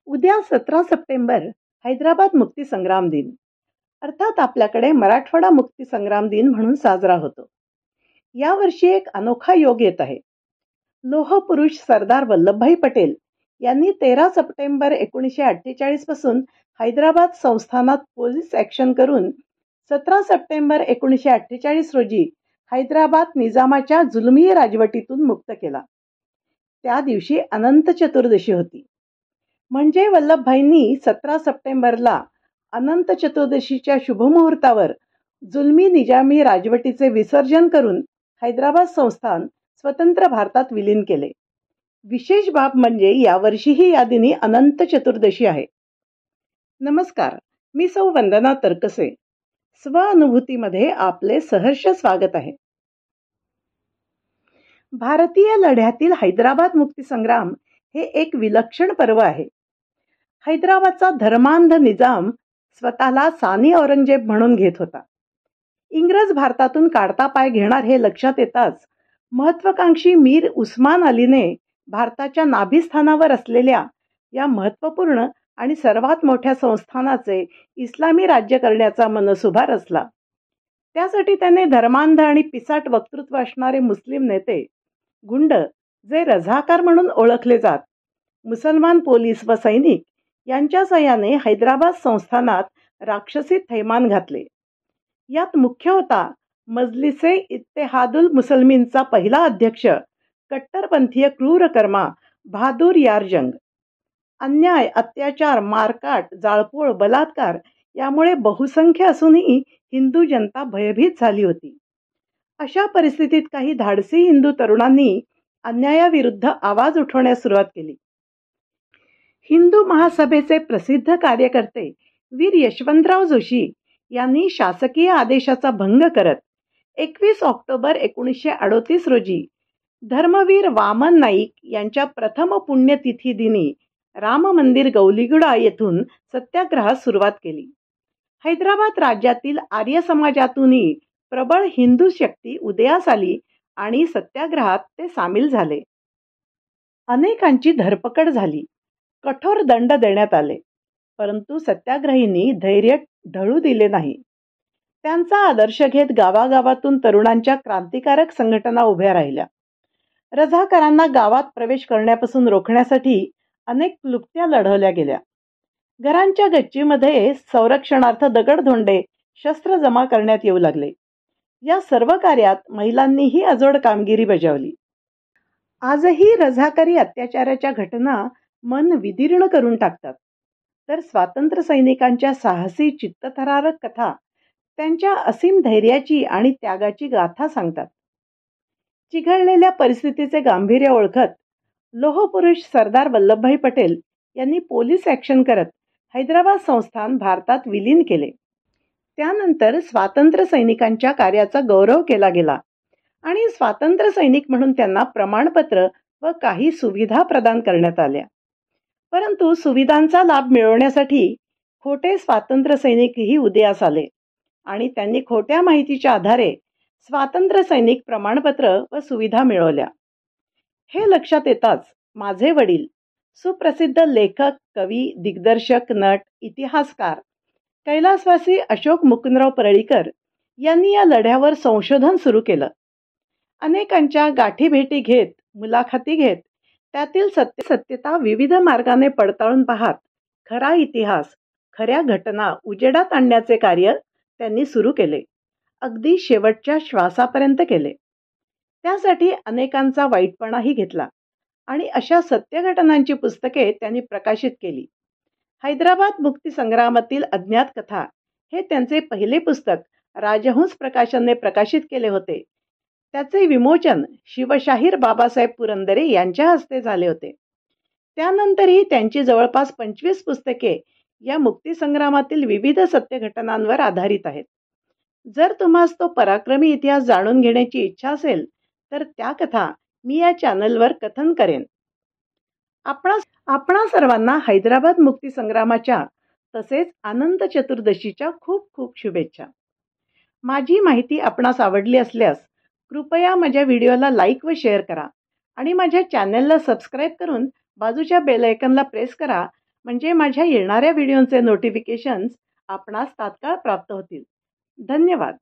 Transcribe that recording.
उद्या 17 सप्टेंबर हैदराबाद मुक्ती संग्राम दिन. अर्थात आपल्याकडे मराठवाडा मुक्ती संग्राम दिन म्हणून साजरा होतो. यावर्षी एक अनोखा योग येत आहे. लोह पुरुष सरदार वल्लभभाई पटेल यांनी 13 सप्टेंबर 1948 पासून हैदराबाद संस्थानात पोलीस ऍक्शन करून 17 सप्टेंबर 1948 रोजी हैदराबाद निजामाच्या जुलमी राजवटीतून मुक्त केला. त्या दिवशी अनंत चतुर्दशी होती. म्हणजे वल्लभभाईंनी 17 सप्टेंबरला अनंत चतुर्दशीच्या शुभमुहूर्तावर जुलमी निजामी राजवटीचे विसर्जन करून हैदराबाद संस्थान स्वतंत्र भारतात विलीन केले. विशेष बाब म्हणजे यावर्षीही या दिनी अनंत चतुर्दशी आहे. नमस्कार, मी सौ वंदना तरकसे. स्वअनुभूतीमध्ये आपले सहर्ष स्वागत आहे. भारतीय लढ्यातील हैदराबाद मुक्ती संग्राम हे एक विलक्षण पर्व आहे. हैदराबादचा धर्मांध निजाम स्वतःला सानी औरंगजेब म्हणून घेत होता. इंग्रज भारतातून काढता पाय घेणार हे लक्षात येताच महत्वाकांक्षी मीर उस्मान अलीने भारताच्या नाभिस्थानावर असलेल्या या महत्वपूर्ण आणि सर्वात मोठ्या संस्थानाचे इस्लामी राज्य करण्याचा मनसुभा रचला. त्यासाठी त्याने धर्मांध आणि पिसाट वक्तृत्व असणारे मुस्लिम नेते, गुंड जे रझाकार म्हणून ओळखले जात, मुसलमान पोलीस व सैनिक यांच्या सहाय्याने हैदराबाद संस्थानात राक्षसी थैमान घातले. यात मुख्य होता मजलिसे इत्तेहादुल मुसलमीनचा पहिला अध्यक्ष कट्टरपंथीय क्रूरकर्मा बहादूर यार जंग. अन्याय, अत्याचार, मारकाट, जाळपोळ, बलात्कार यामुळे बहुसंख्य असूनही हिंदू जनता भयभीत झाली होती. अशा परिस्थितीत काही धाडसी हिंदू तरुणांनी अन्यायाविरुद्ध आवाज उठवण्यास सुरुवात केली. हिंदू महासभेचे प्रसिद्ध कार्यकर्ते वीर यशवंतराव जोशी यांनी शासकीय आदेशाचा भंग करत 21 ऑक्टोबर 1938 रोजी धर्मवीर वामन नाईक यांच्या प्रथम पुण्यतिथी दिनी राम मंदिर गौलीगुडा येथून सत्याग्रहास सुरुवात केली. हैदराबाद राज्यातील आर्य समाजातूनही प्रबळ हिंदू शक्ती उदयास आली आणि सत्याग्रहात ते सामील झाले. अनेकांची धरपकड झाली, कठोर दंड देण्यात आले, परंतु सत्याग्रहींनी धैर्य ढळू दिले नाही. त्यांचा आदर्श घेत गावागावातून तरुणांच्या क्रांतिकारक संघटना उभ्या राहिल्या. रझाकारांना गावात प्रवेश करण्यापासून रोखण्यासाठी अनेक क्लुप्त्या लढवल्या गेल्या. घरांच्या गच्चीमध्ये संरक्षणार्थ दगडधोंडे, शस्त्र जमा करण्यात येऊ लागले. या सर्व कार्यात महिलांनीही अजोड कामगिरी बजावली. आजही रझाकारी अत्याचाराच्या घटना मन विदीर्ण करून टाकतात, तर स्वातंत्र्य सैनिकांच्या साहसी चित्तथरारक कथा त्यांच्या असीम धैर्याची आणि त्यागाची गाथा सांगतात. चिघळलेल्या परिस्थितीचे गांभीर्य ओळखत लोहपुरुष सरदार वल्लभभाई पटेल यांनी पोलीस ऍक्शन करत हैदराबाद संस्थान भारतात विलीन केले. त्यानंतर स्वातंत्र्य सैनिकांच्या कार्याचा गौरव केला गेला आणि स्वातंत्र्य सैनिक म्हणून त्यांना प्रमाणपत्र व काही सुविधा प्रदान करण्यात आल्या. परंतु सुविधांचा लाभ मिळवण्यासाठी खोटे स्वातंत्र्य सैनिकही उदयास आले आणि त्यांनी खोट्या माहितीच्या आधारे स्वातंत्र्य सैनिक प्रमाणपत्र व सुविधा मिळवल्या. हे लक्षात येताच माझे वडील, सुप्रसिद्ध लेखक, कवी, दिग्दर्शक, नट, इतिहासकार कैलासवासी अशोक मुकुंदराव परळीकर यांनी या लढ्यावर संशोधन सुरू केलं. अनेकांच्या गाठीभेटी घेत, मुलाखती घेत, त्यातील सत्यता विविध मार्गाने पडताळून पाहत खरा इतिहास, खऱ्या घटना उजेडात आणण्याचे कार्य त्यांनी सुरू केले. अगदी शेवटच्या श्वासापर्यंत केले. त्यासाठी अनेकांचा वाईटपणाही घेतला आणि अशा सत्य घटनांची पुस्तके त्यांनी प्रकाशित केली. हैदराबाद मुक्ती संग्रामातील अज्ञात कथा हे त्यांचे पहिले पुस्तक राजहंस प्रकाशनने प्रकाशित केले होते. त्याचे विमोचन शिवशाहीर बाबासाहेब पुरंदरे यांच्या हस्ते झाले होते. त्यानंतरही त्यांची जवळपास 25 पुस्तके या मुक्ती संग्रामातील विविध सत्य घटनांवर आधारित आहेत. जर तुम्हास तो पराक्रमी इतिहास जाणून घेण्याची इच्छा असेल तर त्या कथा मी या चॅनलवर कथन करेन. आपणा सर्वांना हैदराबाद मुक्ती संग्रामाच्या तसेच अनंत चतुर्दशीच्या खूप खूप शुभेच्छा. माझी माहिती आपणास आवडली असल्यास कृपया माझ्या व्हिडिओला लाईक व शेअर करा आणि माझ्या चॅनलला सबस्क्राईब करून बाजूच्या बेल आयकॉनला प्रेस करा म्हणजे माझ्या येणाऱ्या व्हिडिओचे नोटिफिकेशन्स आपणास तात्काळ प्राप्त होतील. धन्यवाद.